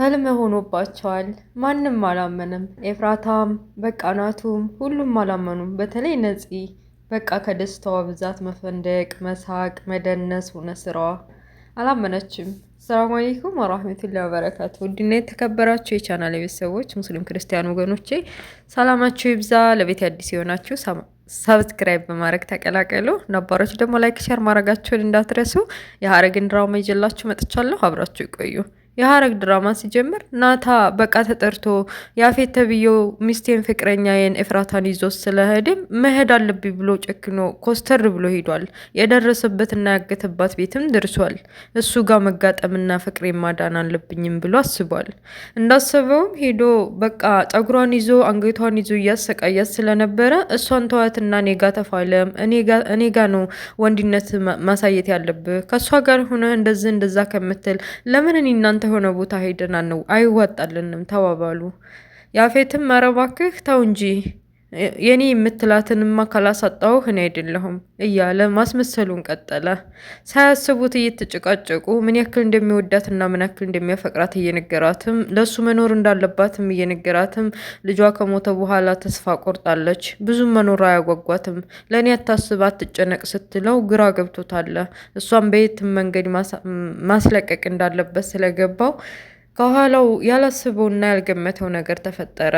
ህልም ሆኖባቸዋል። ማንም አላመነም። ኤፍራታም በቃ ናቱም ሁሉም አላመኑም። በተለይ ነፂ በቃ ከደስታዋ ብዛት መፈንደቅ፣ መሳቅ፣ መደነስ ሆነ ስራዋ። አላመነችም። ሰላም አለይኩም ወራህመቱላሂ ወበረካቱ። ውድና የተከበራችሁ የቻናል ቤተሰቦች ሙስሊም ክርስቲያን ወገኖቼ ሰላማችሁ ይብዛ። ለቤት አዲስ የሆናችሁ ሰብስክራይብ በማድረግ ተቀላቀሉ። ነባሮች ደግሞ ላይክ፣ ሸር ማድረጋችሁን እንዳትረሱ። የሀረግን ድራማ ይዤላችሁ መጥቻለሁ። አብራችሁ ይቆዩ። የሀረግ ድራማ ሲጀምር ናታ በቃ ተጠርቶ ያፌት ተብዬው ሚስቴን ፍቅረኛዬን ኤፍራታን ይዞ ስለሄደ መሄድ አለብኝ ብሎ ጨክኖ ኮስተር ብሎ ሄዷል። የደረሰበትና ያገተባት ቤትም ደርሷል። እሱ ጋር መጋጠምና ፍቅሬን ማዳን አለብኝም ብሎ አስቧል። እንዳሰበውም ሄዶ በቃ ጠጉሯን ይዞ አንገቷን ይዞ እያሰቃያት ስለነበረ እሷን ተዋትና እኔ ጋ ተፋለም፣ እኔ ጋ ነው ወንድነት ማሳየት ያለብህ፣ ከእሷ ጋር ሆነ እንደዛ ከምትል ለምን እኔ እናንተ ሆነ ቦታ ሄደና ነው አይዋጣልንም ተባባሉ። ያፌትም ኧረ እባክህ ተው እንጂ የኔ የምትላትንማ ካላሳጣሁህ እኔ አይደለሁም እያለ ማስመሰሉን ቀጠለ። ሳያስቡት እየተጨቃጨቁ ምን ያክል እንደሚወዳትና ምን ያክል እንደሚያፈቅራት እየነገራትም ለሱ መኖር እንዳለባትም እየነገራትም ልጇ ከሞተ በኋላ ተስፋ ቆርጣለች። ብዙም መኖር አያጓጓትም። ለእኔ አታስብ አትጨነቅ ስትለው ግራ ገብቶታል። እሷም በየትም መንገድ ማስለቀቅ እንዳለበት ስለገባው ከኋላው ያላስበውና ያልገመተው ነገር ተፈጠረ።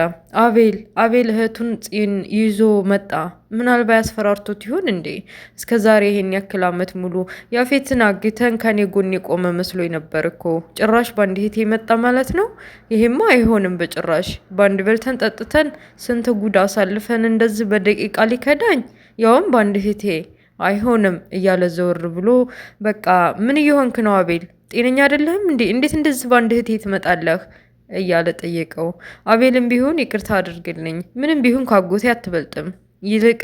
አቤል እህቱን ፂን ይዞ መጣ። ምናልባት ያስፈራርቶት ይሆን እንዴ? እስከ ዛሬ ይሄን ያክል ዓመት ሙሉ ያፌትን አግተን ከኔ ጎን የቆመ መስሎ ነበር እኮ። ጭራሽ ባንድ እህቴ መጣ ማለት ነው? ይሄማ አይሆንም በጭራሽ። ባንድ በልተን ጠጥተን ስንት ጉድ አሳልፈን እንደዚህ በደቂቃ ሊከዳኝ? ያውም ባንድ እህቴ አይሆንም እያለ ዘወር ብሎ በቃ ምን እየሆንክ ነው አቤል? ጤነኛ አይደለህም እንዴ? እንዴት እንደዚህ ባንድ እህቴ ትመጣለህ? እያለ ጠየቀው። አቤልም ቢሆን ይቅርታ አድርግልኝ፣ ምንም ቢሆን ካጎቴ አትበልጥም፣ ይልቅ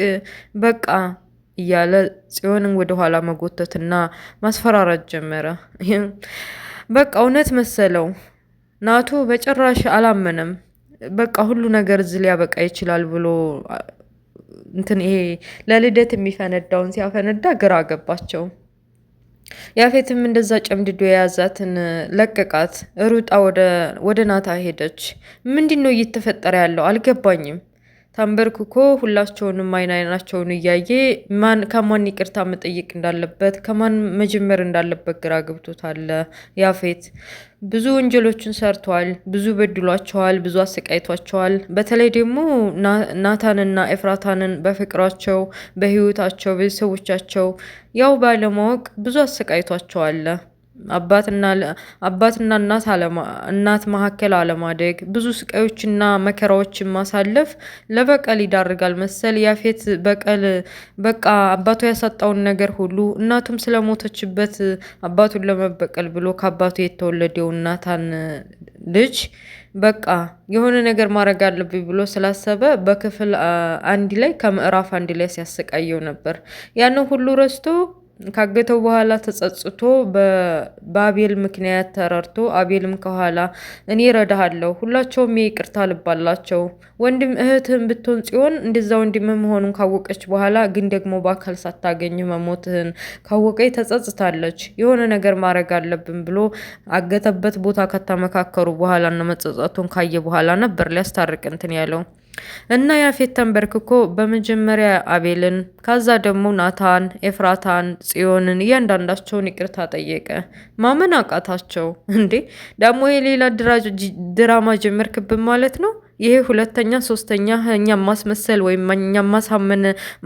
በቃ እያለ ጽዮንን ወደኋላ መጎተትና ማስፈራራት ጀመረ። በቃ እውነት መሰለው። ናቱ በጭራሽ አላመነም። በቃ ሁሉ ነገር እዚህ ሊያበቃ ይችላል ብሎ ይሄ ለልደት የሚፈነዳውን ሲያፈነዳ ግራ ገባቸው። ያፌትም እንደዛ ጨምድዶ የያዛትን ለቀቃት። ሩጣ ወደ ናታ ሄደች። ምንድን ነው እየተፈጠረ ያለው አልገባኝም። ተንበርክኮ ሁላቸውንም አይናቸውን እያየ ከማን ይቅርታ መጠየቅ እንዳለበት ከማን መጀመር እንዳለበት ግራ ገብቶታል። ያፌት ብዙ ወንጀሎችን ሰርቷል። ብዙ በድሏቸዋል። ብዙ አሰቃይቷቸዋል። በተለይ ደግሞ ናታንና ኤፍራታንን በፍቅራቸው፣ በህይወታቸው፣ ቤተሰቦቻቸው ያው ባለማወቅ ብዙ አሰቃይቷቸዋል። አባትና እናት መካከል አለማደግ፣ ብዙ ስቃዮችና መከራዎችን ማሳለፍ ለበቀል ይዳርጋል መሰል። ያፌት በቀል በቃ አባቱ ያሳጣውን ነገር ሁሉ እናቱም ስለሞተችበት አባቱን ለመበቀል ብሎ ከአባቱ የተወለደው ናታን ልጅ በቃ የሆነ ነገር ማድረግ አለብኝ ብሎ ስላሰበ በክፍል አንድ ላይ ከምዕራፍ አንድ ላይ ሲያሰቃየው ነበር። ያንን ሁሉ ረስቶ ካገተው በኋላ ተጸጽቶ በአቤል ምክንያት ተረድቶ አቤልም ከኋላ እኔ ረዳሃለሁ፣ ሁላቸውም ይቅርታ ልባላቸው። ወንድም እህትህን ብትሆን ጽዮን እንደዛ ወንድም መሆኑን ካወቀች በኋላ ግን ደግሞ በአካል ሳታገኝ መሞትህን ካወቀች ተጸጽታለች። የሆነ ነገር ማድረግ አለብን ብሎ አገተበት ቦታ ከተመካከሩ በኋላ እና መጸጸቱን ካየ በኋላ ነበር ሊያስታርቅ እንትን ያለው። እና ያፌት ተንበርክኮ በመጀመሪያ አቤልን ከዛ ደግሞ ናታን፣ ኤፍራታን፣ ጽዮንን እያንዳንዳቸውን ይቅርታ ጠየቀ። ማመን አቃታቸው። እንዴ ደግሞ የሌላ ድራማ ጀመርክብን ማለት ነው? ይሄ ሁለተኛ ሶስተኛ እኛ ማስመሰል ወይም እኛ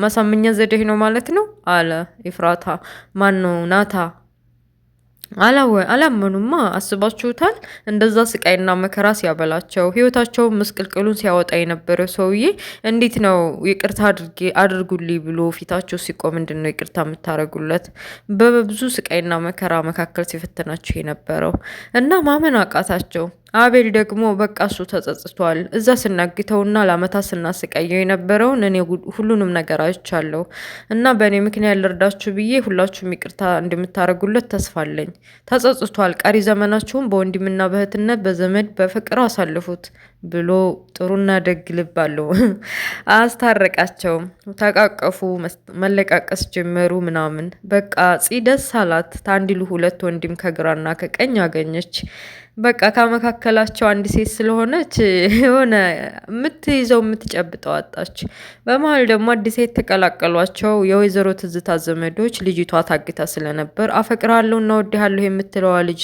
ማሳመኛ ዘዴ ነው ማለት ነው አለ ኤፍራታ። ማን ነው ናታ። አላመኑማ። አስባችሁታል? እንደዛ ስቃይና መከራ ሲያበላቸው ህይወታቸውን ምስቅልቅሉን ሲያወጣ የነበረው ሰውዬ እንዴት ነው ይቅርታ አድርጉልኝ ብሎ ፊታቸው ሲቆም ምንድን ነው ይቅርታ የምታደርጉለት? በብዙ ስቃይና መከራ መካከል ሲፈተናቸው የነበረው እና ማመን አቃታቸው። አቤል ደግሞ በቃ እሱ ተጸጽቷል። እዛ ስናግተውና ለአመታት ስናስቀየው የነበረውን እኔ ሁሉንም ነገር አይቻለሁ እና በእኔ ምክንያት ልርዳችሁ ብዬ ሁላችሁም ይቅርታ እንደምታደርጉለት ተስፋ አለኝ። ተጸጽቷል። ቀሪ ዘመናችሁን በወንድምና በእህትነት በዘመድ በፍቅር አሳልፉት ብሎ ጥሩና ደግ ልብ አለው። አስታረቃቸው። ተቃቀፉ፣ መለቃቀስ ጀመሩ ምናምን። በቃ ደስ አላት። ታንዲሉ ሁለት ወንድም ከግራና ከቀኝ አገኘች። በቃ ከመካከላቸው አንድ ሴት ስለሆነች የሆነ የምትይዘው የምትጨብጠው አጣች። በመሀል ደግሞ አዲስ ሴት ተቀላቀሏቸው የወይዘሮ ትዝታ ዘመዶች። ልጅቷ ታግታ ስለነበር አፈቅርሃለሁ እና ወድሃለሁ የምትለዋ ልጅ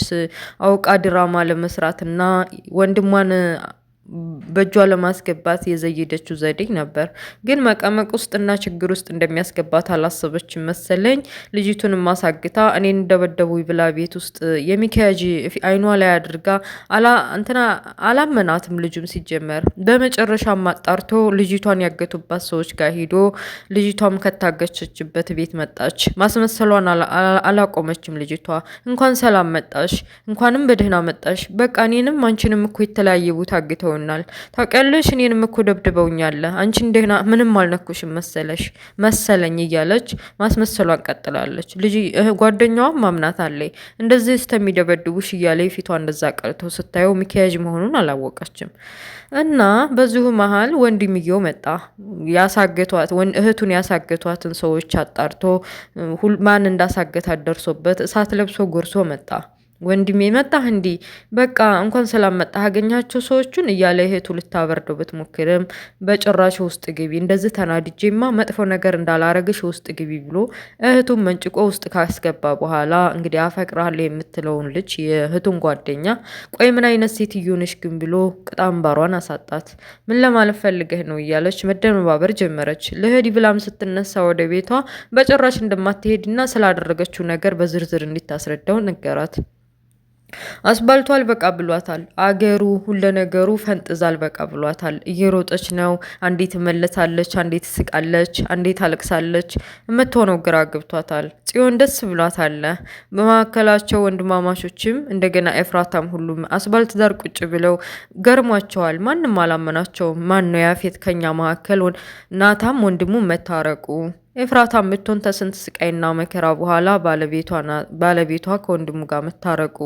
አውቃ ድራማ ለመስራትና ወንድሟን በእጇ ለማስገባት የዘየደችው ዘዴ ነበር። ግን መቀመቅ ውስጥና ችግር ውስጥ እንደሚያስገባት አላሰበችም መሰለኝ። ልጅቱን ማሳግታ እኔን እንደበደቡ ብላ ቤት ውስጥ የሚካያጅ አይኗ ላይ አድርጋ እንትና አላመናትም። ልጁም ሲጀመር በመጨረሻም አጣርቶ ልጅቷን ያገቱባት ሰዎች ጋር ሂዶ ልጅቷም ከታገቸችበት ቤት መጣች። ማስመሰሏን አላቆመችም። ልጅቷ እንኳን ሰላም መጣሽ፣ እንኳንም በደህና መጣሽ፣ በቃ እኔንም አንቺንም እኮ የተለያየ ቦታ አግተው ታውቂያለሽ፣ እኔንም እኮ ደብድበውኛል፣ አንቺ እንደና ምንም አልነኩሽም መሰለኝ እያለች ማስመሰሏን ቀጥላለች። ልጅ ጓደኛዋም ማምናት አለኝ እንደዚህ እስከሚደበድቡሽ እያለ ፊቷ እንደዛ ቀልቶ ስታየው ሚኪያጅ መሆኑን አላወቀችም። እና በዚሁ መሀል ወንድምየው መጣ። እህቱን ያሳገቷትን ሰዎች አጣርቶ ማን እንዳሳገታት ደርሶበት እሳት ለብሶ ጎርሶ መጣ። ወንድሜ መጣህ እንዲ በቃ እንኳን ሰላም መጣህ አገኛቸው ሰዎቹን እያለ እህቱ ልታበርደው ብትሞክርም በጭራሽ ውስጥ ግቢ፣ እንደዚህ ተናድጄማ መጥፎ ነገር እንዳላረግሽ ውስጥ ግቢ ብሎ እህቱን መንጭቆ ውስጥ ካስገባ በኋላ እንግዲህ አፈቅራለሁ የምትለውን ልጅ የእህቱን ጓደኛ ቆይ ምን አይነት ሴትዮ ነሽ ግን ብሎ ቅጣምባሯን አሳጣት። ምን ለማለት ፈልገህ ነው እያለች መደነባበር ጀመረች። ልሂድ ብላም ስትነሳ ወደ ቤቷ በጭራሽ እንደማትሄድና ስላደረገችው ነገር በዝርዝር እንዲታስረዳው ነገራት። አስባልቷ አልበቃ ብሏታል። አገሩ ሁሉ ነገሩ ፈንጥዛ አልበቃ ብሏታል። እየሮጠች ነው። አንዴ ትመለሳለች፣ አንዴ ትስቃለች፣ አንዴ ታለቅሳለች። የምትሆነው ግራ ገብቷታል። ጽዮን ደስ ብሏታል። በመካከላቸው ወንድማማቾችም እንደገና ኤፍራታም ሁሉም አስባልት ዳር ቁጭ ብለው ገርሟቸዋል። ማንም አላመናቸውም። ማን ነው ያፌት ከኛ መካከል ናታም ወንድሙ መታረቁ ኤፍራታ ምትሆን ተስንት ስቃይና መከራ በኋላ ባለቤቷ ከወንድሙ ጋር መታረቁ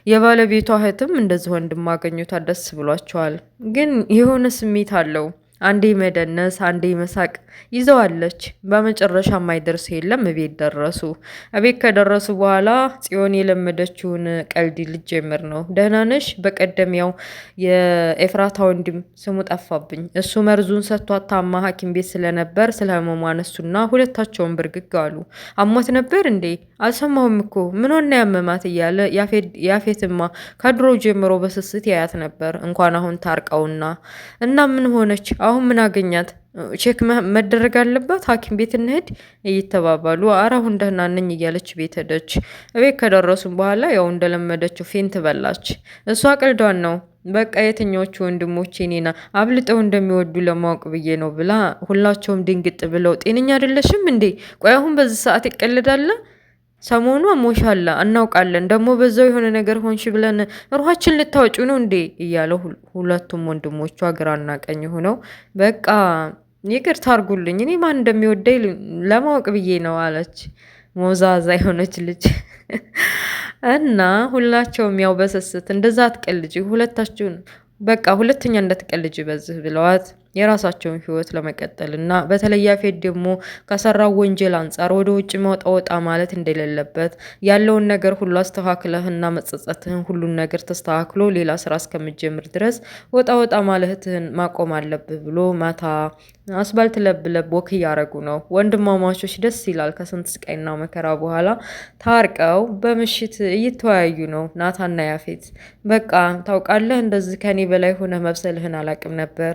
የባለቤቷ እህትም እንደዚህ ወንድም ማገኘቷ ደስ ብሏቸዋል። ግን የሆነ ስሜት አለው። አንዴ መደነስ አንዴ መሳቅ ይዘዋለች። በመጨረሻ የማይደርስ የለም። እቤት ደረሱ። እቤት ከደረሱ በኋላ ጽዮን የለመደችውን ቀልድ ልጀምር ነው። ደህና ነሽ? በቀደም ያው የኤፍራታ ወንድም ስሙ ጠፋብኝ፣ እሱ መርዙን ሰጥቷት ታማ ሐኪም ቤት ስለነበር ስለ ህመሟ አነሱና ሁለታቸውን ብርግግ አሉ። አሟት ነበር እንዴ? አልሰማሁም እኮ ምን ሆነ ያመማት እያለ ያፌትማ ከድሮ ጀምሮ በስስት ያያት ነበር። እንኳን አሁን ታርቀውና እና ምን ሆነች አሁን ምን አገኛት? ቼክ መደረግ አለባት፣ ሐኪም ቤት እንሄድ እየተባባሉ አሁን ደህና ነኝ እያለች ቤት ሄደች። እቤት ከደረሱም በኋላ ያው እንደለመደችው ፌንት በላች። እሷ ቀልዷን ነው በቃ የትኞቹ ወንድሞቼ እኔና አብልጠው እንደሚወዱ ለማወቅ ብዬ ነው ብላ ሁላቸውም ድንግጥ ብለው ጤነኛ አይደለሽም እንዴ? ቆይ አሁን በዚህ ሰዓት ይቀልዳል? ሰሞኑ አሞሻላ እናውቃለን፣ ደግሞ በዛው የሆነ ነገር ሆንሽ ብለን ሩሃችን ልታወጩ ነው እንዴ? እያለው ሁለቱም ወንድሞቿ ግራና ቀኝ ሆነው በቃ ይቅርታ አድርጉልኝ እኔ ማን እንደሚወደኝ ለማወቅ ብዬ ነው አለች ሞዛዛ የሆነች ልጅ። እና ሁላቸውም ያው በስስት እንደዛ አትቀልጂ ሁለታችሁን በቃ ሁለተኛ እንዳትቀልጂ በዚህ ብለዋት የራሳቸውን ህይወት ለመቀጠል እና በተለይ ያፌት ደግሞ ከሰራው ወንጀል አንጻር ወደ ውጭ ወጣ ማለት እንደሌለበት ያለውን ነገር ሁሉ አስተካክለህና መጸጸትህን ሁሉን ነገር ተስተካክሎ ሌላ ስራ እስከምጀምር ድረስ ወጣ ማለትህን ማቆም አለብህ ብሎ ማታ አስባልት ለብ ወክ እያረጉ ነው። ወንድማማቾች ደስ ይላል። ከስንት ስቃይና መከራ በኋላ ታርቀው በምሽት እየተወያዩ ነው ናታና ያፌት። በቃ ታውቃለህ እንደዚህ ከኔ በላይ ሆነ መብሰልህን አላቅም ነበር።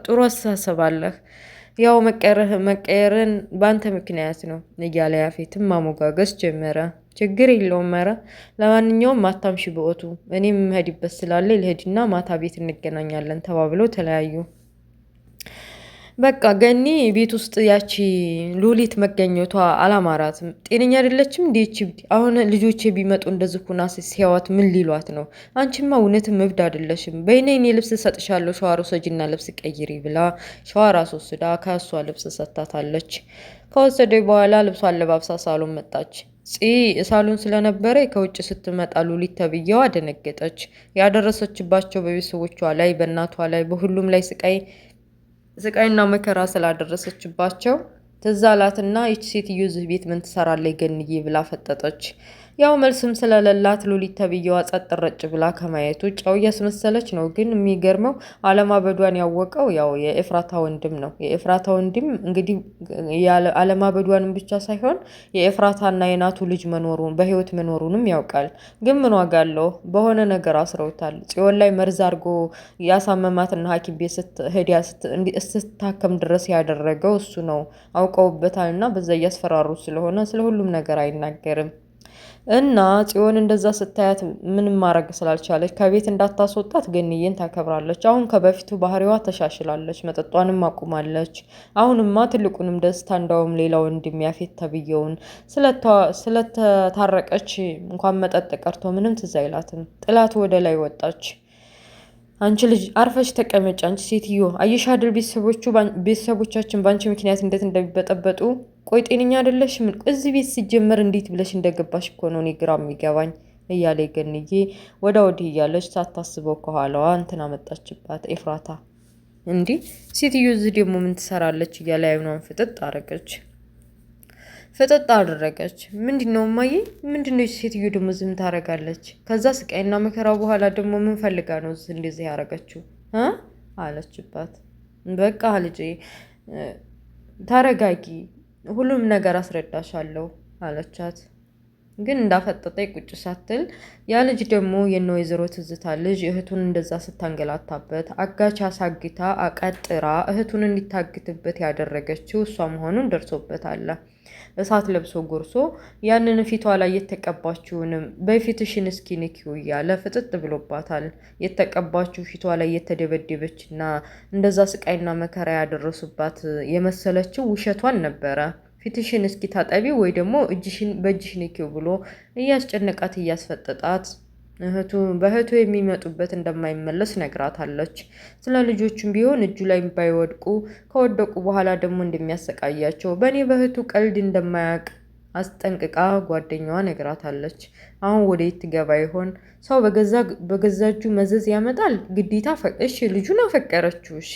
ጥሩ አስተሳሰብ አለህ። ያው መቀየርን በአንተ ምክንያት ነው እያለ ያፌትም ማሞጋገስ ጀመረ። ችግር የለውም ኧረ ለማንኛውም ማታምሽ በወቱ እኔም መሄድበት ስላለ ልሄድና ማታ ቤት እንገናኛለን ተባብለው ተለያዩ። በቃ ገኒ ቤት ውስጥ ያቺ ሉሊት መገኘቷ አላማራትም። ጤነኛ አይደለችም እንዴች? አሁን ልጆቼ ቢመጡ እንደዚህ ኩና ሲያዋት ምን ሊሏት ነው? አንቺማ እውነትም እብድ አይደለሽም። በይኔ እኔ ልብስ ሰጥሻለሁ ሸዋር ወሰጂና ልብስ ቀይሪ ብላ ሸዋር አስወስዳ ከእሷ ልብስ ሰጥታታለች። ከወሰደ በኋላ ልብሷን ለባብሳ ሳሎን መጣች። ሳሎን ስለነበረ ከውጭ ስትመጣ ሉሊት ተብዬዋ ደነገጠች። ያደረሰችባቸው በቤተሰቦቿ ላይ በእናቷ ላይ በሁሉም ላይ ስቃይና መከራ ስላደረሰችባቸው ትዝ አላትና ይች ሴትዮ እዚህ ቤት ምን ትሰራለች ገንዬ ብላ ፈጠጠች። ያው መልስም ስለሌላት ሉሊት ተብዬዋ ጸጥ ረጭ ብላ ከማየት ውጭ ያው እያስመሰለች ነው። ግን የሚገርመው አለማበዷን ያወቀው ያው የኤፍራታ ወንድም ነው። የኤፍራታ ወንድም እንግዲህ አለማበዷንም ብቻ ሳይሆን የኤፍራታና የናቱ ልጅ መኖሩን በህይወት መኖሩንም ያውቃል። ግን ምን ዋጋ አለው? በሆነ ነገር አስረውታል። ጽዮን ላይ መርዝ አድርጎ ያሳመማትና ሐኪም ቤት ስትታከም ድረስ ያደረገው እሱ ነው። አውቀውበታል እና በዛ እያስፈራሩ ስለሆነ ስለ ሁሉም ነገር አይናገርም። እና ጽዮን እንደዛ ስታያት ምንም ማድረግ ስላልቻለች ከቤት እንዳታስወጣት ገንዬን ታከብራለች። አሁን ከበፊቱ ባህሪዋ ተሻሽላለች። መጠጧንም አቁማለች። አሁንማ ትልቁንም ደስታ እንዳውም ሌላ ወንድም ያፌት ተብዬውን ስለተታረቀች እንኳን መጠጥ ቀርቶ ምንም ትዝ አይላትም። ጥላት ወደ ላይ ወጣች። አንቺ ልጅ አርፈሽ ተቀመጭ፣ አንቺ ሴትዮ አየሽ አይደል ቤተሰቦቻችን በአንቺ ምክንያት እንዴት እንደሚበጠበጡ። ቆይ ጤነኛ አይደለሽም? እዚህ ቤት ሲጀመር እንዴት ብለሽ እንደገባሽ እኮ ነው እኔ ግራ የሚገባኝ እያለ ገንዬ ወደ ወዲህ እያለች ሳታስበው ከኋላዋ እንትን አመጣችባት ኤፍራታ። እንዲህ ሴትዮ እዚህ ደግሞ ምን ትሰራለች እያለ አይኗን ፍጥጥ አረገች። ፍጥጥ አደረገች። ምንድነው እማዬ? ምንድነው ሴትዮ ደግሞ ዝም ታረጋለች? ከዛ ስቃይና መከራው በኋላ ደግሞ ምን ፈልጋ ነው እንደዚህ ያረገችው አለችባት። በቃ ልጄ ተረጋጊ፣ ሁሉም ነገር አስረዳሻለሁ አለቻት። ግን እንዳፈጠጠ ቁጭ ሳትል ያ ልጅ ደግሞ የነ ወይዘሮ ትዝታ ልጅ እህቱን እንደዛ ስታንገላታበት አጋች አሳግታ አቀጥራ እህቱን እንዲታግትበት ያደረገችው እሷ መሆኑን ደርሶበታል። እሳት ለብሶ ጎርሶ ያንን ፊቷ ላይ የተቀባችውንም በፊትሽን እስኪ ንኪው እያለ ፍጥጥ ብሎባታል። የተቀባችው ፊቷ ላይ የተደበደበችና እንደዛ ስቃይና መከራ ያደረሱባት የመሰለችው ውሸቷን ነበረ። ፊትሽን እስኪ ታጠቢ ወይ ደግሞ በእጅሽ ንኪው ብሎ እያስጨነቃት እያስፈጠጣት በእህቱ የሚመጡበት እንደማይመለስ ነግራታለች። ስለ ልጆቹም ቢሆን እጁ ላይ ባይወድቁ ከወደቁ በኋላ ደግሞ እንደሚያሰቃያቸው በእኔ በእህቱ ቀልድ እንደማያውቅ አስጠንቅቃ ጓደኛዋ ነግራታለች። አሁን ወዴት ትገባ ይሆን? ሰው በገዛ እጁ መዘዝ ያመጣል ግዴታ። እሺ ልጁን አፈቀረችው። እሺ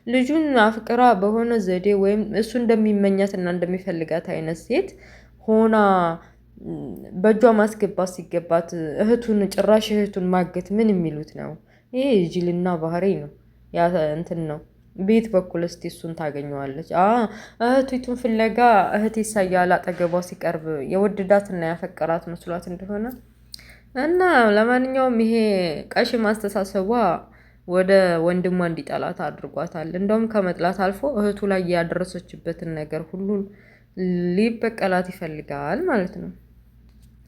ልጁን አፍቅራ በሆነ ዘዴ ወይም እሱ እንደሚመኛትና እንደሚፈልጋት አይነት ሴት ሆና በእጇ ማስገባት ሲገባት ጭራሽ እህቱን ማገት ምን የሚሉት ነው? ይሄ ጅልና ባህሪ ነው። ያ እንትን ነው። ቤት በኩል እስቲ እሱን ታገኘዋለች። እህቱን ፍለጋ እህት ይሳያል አጠገቧ ሲቀርብ የወደዳትና ያፈቀራት መስሏት እንደሆነ እና ለማንኛውም ይሄ ቀሽም አስተሳሰቧ ወደ ወንድሟ እንዲጠላት አድርጓታል። እንደውም ከመጥላት አልፎ እህቱ ላይ ያደረሰችበትን ነገር ሁሉ ሊበቀላት ይፈልጋል ማለት ነው።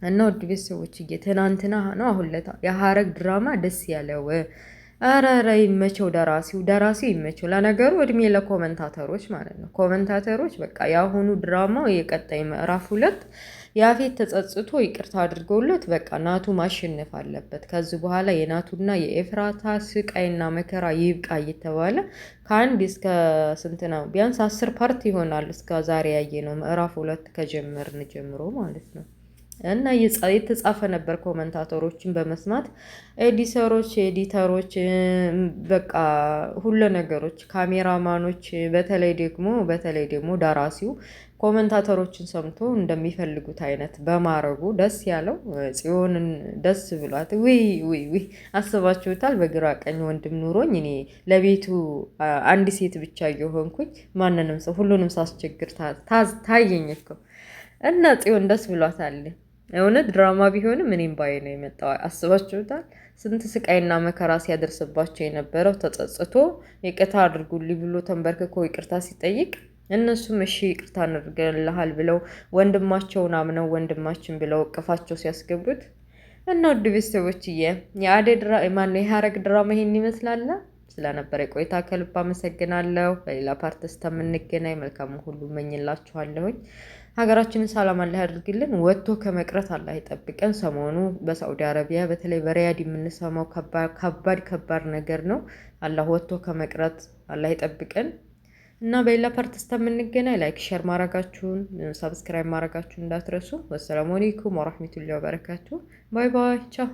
እና ውድ ቤተሰቦች ትናንትና ነው አሁን ለታ የሐረግ ድራማ ደስ ያለው። ኧረ ይመቸው ደራሲው ይመቸው። ለነገሩ እድሜ ለኮመንታተሮች ማለት ነው። ኮመንታተሮች በቃ የአሁኑ ድራማው የቀጣይ ምዕራፍ 2 ያፌት ተጸጽቶ ይቅርታ አድርገውለት በቃ ናቱ ማሸነፍ አለበት። ከዚህ በኋላ የናቱና የኤፍራታ ስቃይና መከራ ይብቃ እየተባለ ከአንድ እስከ ስንት ነው ቢያንስ 10 ፓርት ይሆናል እስከ ዛሬ ያየነው ምዕራፍ 2 ከጀመርን ጀምሮ ማለት ነው። እና የተጻፈ ነበር ኮመንታተሮችን በመስማት ኤዲተሮች በቃ ሁሉ ነገሮች ካሜራማኖች፣ በተለይ ደግሞ ደራሲው ኮመንታተሮችን ሰምቶ እንደሚፈልጉት አይነት በማረጉ ደስ ያለው ጽዮንን ደስ ብሏት ውይ አስባችሁታል? በግራ ቀኝ ወንድም ኑሮኝ እኔ ለቤቱ አንድ ሴት ብቻ እየሆንኩኝ ማንንም ሰው ሁሉንም ሳስቸግር ታየኝ እኮ እና ጽዮን ደስ ብሏታል። እውነት ድራማ ቢሆንም እኔም ባይ ነው የመጣው። አስባችሁታል? ስንት ስቃይና መከራ ሲያደርስባቸው የነበረው ተጸጽቶ ይቅርታ አድርጉልኝ ብሎ ተንበርክኮ ይቅርታ ሲጠይቅ እነሱም እሺ ይቅርታ እናደርግልሃል ብለው ወንድማቸውን አምነው ወንድማችን ብለው እቅፋቸው ሲያስገቡት እና ውድ ቤተሰቦችዬ የሐረግ ድራማ ይሄን ይመስላል። ስለነበረ ቆይታ ከልብ አመሰግናለሁ። በሌላ ፓርት እስከምንገናኝ መልካም ሁሉ እመኝላችኋለሁኝ። ሀገራችንን ሰላም አላህ ያድርግልን። ወጥቶ ከመቅረት አላህ ይጠብቀን። ሰሞኑ በሳዑዲ አረቢያ በተለይ በሪያድ የምንሰማው ከባድ ነገር ነው። አላህ ወጥቶ ከመቅረት አላህ ይጠብቀን እና በሌላ ፓርት እስከምንገናኝ ላይክ፣ ሼር ማድረጋችሁን ሰብስክራይብ ማድረጋችሁን እንዳትረሱ። ወሰላሙ አለይኩም ወራህመቱላሂ ወበረካቱ። ባይ ባይ ቻው።